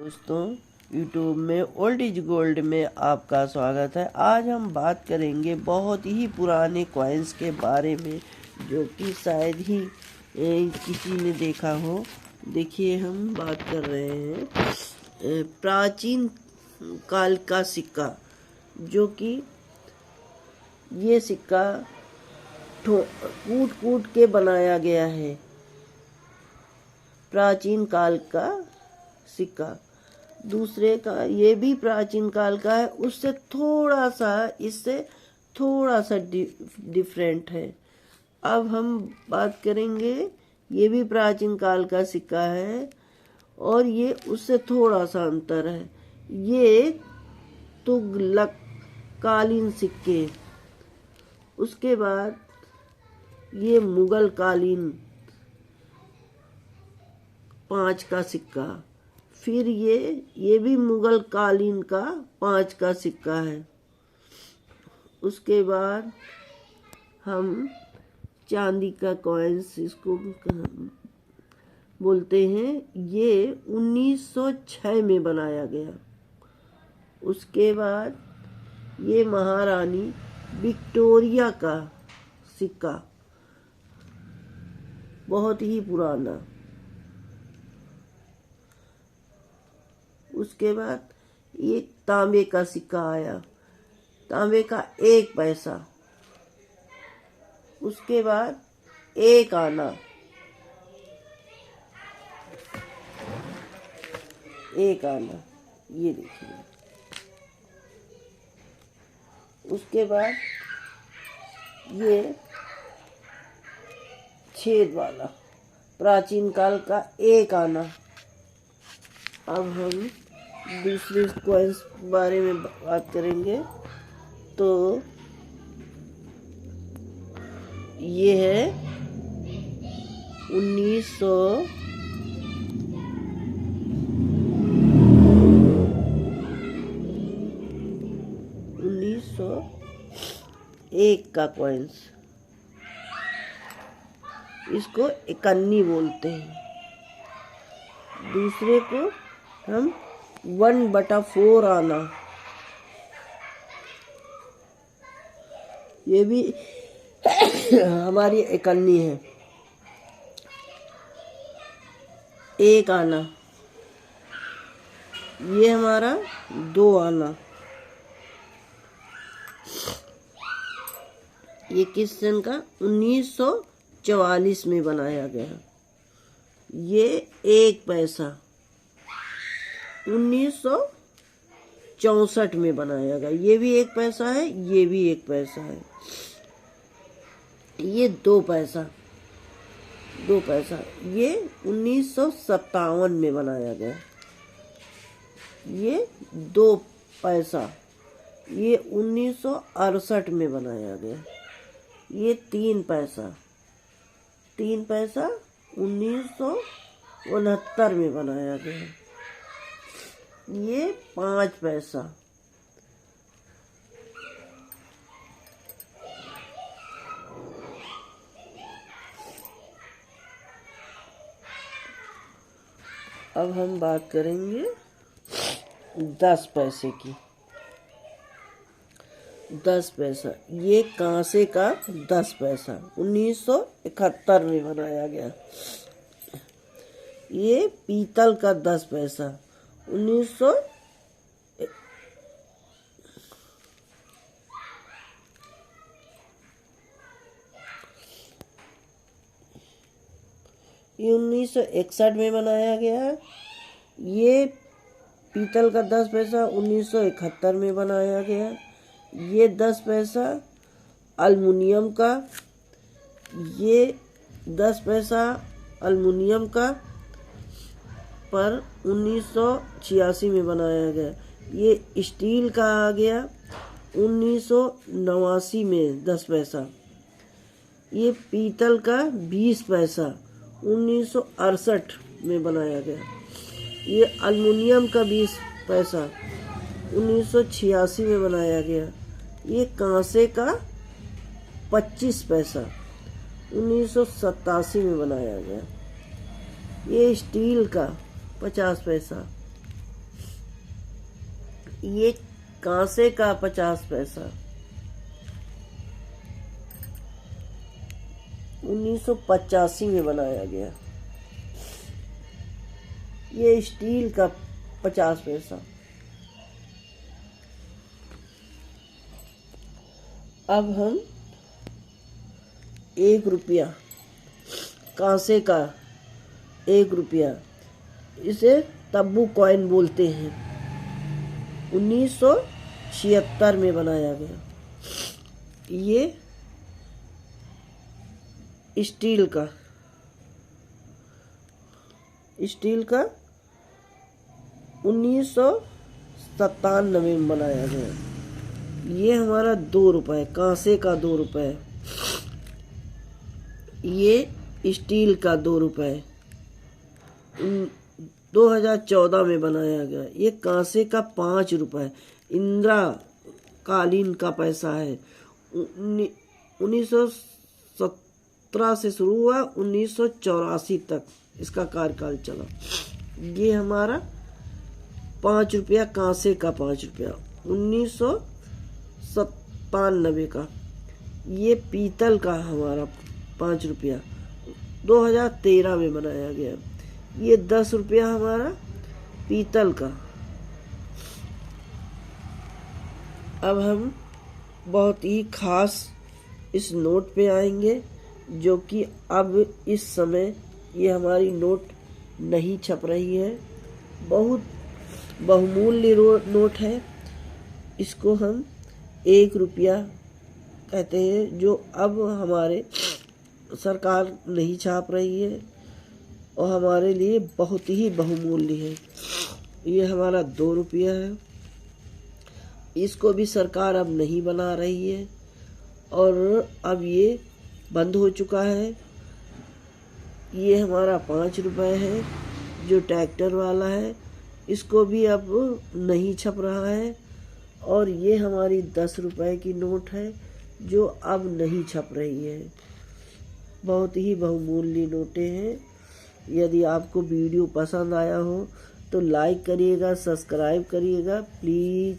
दोस्तों, यूट्यूब में old is gold में आपका स्वागत है। आज हम बात करेंगे बहुत ही पुराने कॉइन्स के बारे में, जो कि शायद ही किसी ने देखा हो। देखिए, हम बात कर रहे हैं प्राचीन काल का सिक्का, जो कि ये सिक्का कूट कूट के बनाया गया है। प्राचीन काल का सिक्का दूसरे का, ये भी प्राचीन काल का है, उससे थोड़ा सा, इससे थोड़ा सा डिफरेंट है। अब हम बात करेंगे, ये भी प्राचीन काल का सिक्का है और ये उससे थोड़ा सा अंतर है। ये तुगलक कालीन सिक्के, उसके बाद ये मुगल कालीन 5 का सिक्का, फिर ये भी मुगल कालीन का 5 का सिक्का है। उसके बाद हम चांदी का कॉइन्स इसको बोलते हैं, ये 1906 में बनाया गया। उसके बाद ये महारानी विक्टोरिया का सिक्का, बहुत ही पुराना। उसके बाद ये तांबे का सिक्का आया, तांबे का 1 पैसा। उसके बाद 1 आना, 1 आना, ये देखिए। उसके बाद ये छेद वाला प्राचीन काल का 1 आना। अब हम दूसरे कॉइन्स बारे में बात करेंगे, तो ये है 1901 का कॉइन्स, इसको इकन्नी बोलते हैं। दूसरे को हम 1/4 आना, ये भी हमारी इकन्नी है। 1 आना, ये हमारा 2 आना। ये किस सन का? 1944 में बनाया गया। ये 1 पैसा 1964 में बनाया गया। ये भी 1 पैसा है, ये भी 1 पैसा है। ये 2 पैसा, 2 पैसा, ये 1957 में बनाया गया। ये 2 पैसा, ये 1968 में बनाया गया। ये 3 पैसा, 3 पैसा 1969 में बनाया गया। ये 5 पैसा, अब हम बात करेंगे 10 पैसे की। 10 पैसा, ये कांसे का 10 पैसा 1971 में बनाया गया। ये पीतल का 10 पैसा 1900, ये 1961 में बनाया गया है। ये पीतल का 10 पैसा 1971 में बनाया गया। ये 10 पैसा अल्मुनियम का, ये 10 पैसा अल्मुनियम का पर 1986 में बनाया गया। ये स्टील का आ गया 1989 में 10 पैसा। ये पीतल का 20 पैसा 1968 में बनाया गया। ये अल्मुनियम का 20 पैसा 1986 में बनाया गया। ये कांसे का 25 पैसा 1987 में बनाया गया। ये स्टील का 50 पैसा ये कांसे का 50 पैसा 1985 में बनाया गया। ये स्टील का 50 पैसा। अब हम 1 रुपया, कांसे का 1 रुपया, इसे तब्बू कॉइन बोलते हैं। 1976 में बनाया गया। ये स्टील का 1997 में बनाया गया। ये हमारा 2 रुपये, कांसे का 2 रुपये। ये स्टील का 2 रुपये 2014 में बनाया गया। ये कांसे का 5 रुपये इंदिरा कालीन का पैसा है। 1917 से शुरू हुआ, 1984 तक इसका कार्यकाल चला। ये हमारा 5 रुपया, कांसे का 5 रुपया 1997 का। ये पीतल का हमारा 5 रुपया 2013 में बनाया गया। ये 10 रुपया हमारा पीतल का। अब हम बहुत ही खास इस नोट पे आएंगे, जो कि अब इस समय ये हमारी नोट नहीं छप रही है। बहुत बहुमूल्य नोट है। इसको हम 1 रुपया कहते हैं, जो अब हमारे सरकार नहीं छाप रही है और हमारे लिए बहुत ही बहुमूल्य है। ये हमारा 2 रुपया है। इसको भी सरकार अब नहीं बना रही है और अब ये बंद हो चुका है। ये हमारा 5 रुपये है, जो ट्रैक्टर वाला है। इसको भी अब नहीं छप रहा है। और ये हमारी 10 रुपये की नोट है, जो अब नहीं छप रही है। बहुत ही बहुमूल्य नोटें हैं। यदि आपको वीडियो पसंद आया हो तो लाइक करिएगा, सब्सक्राइब करिएगा प्लीज़।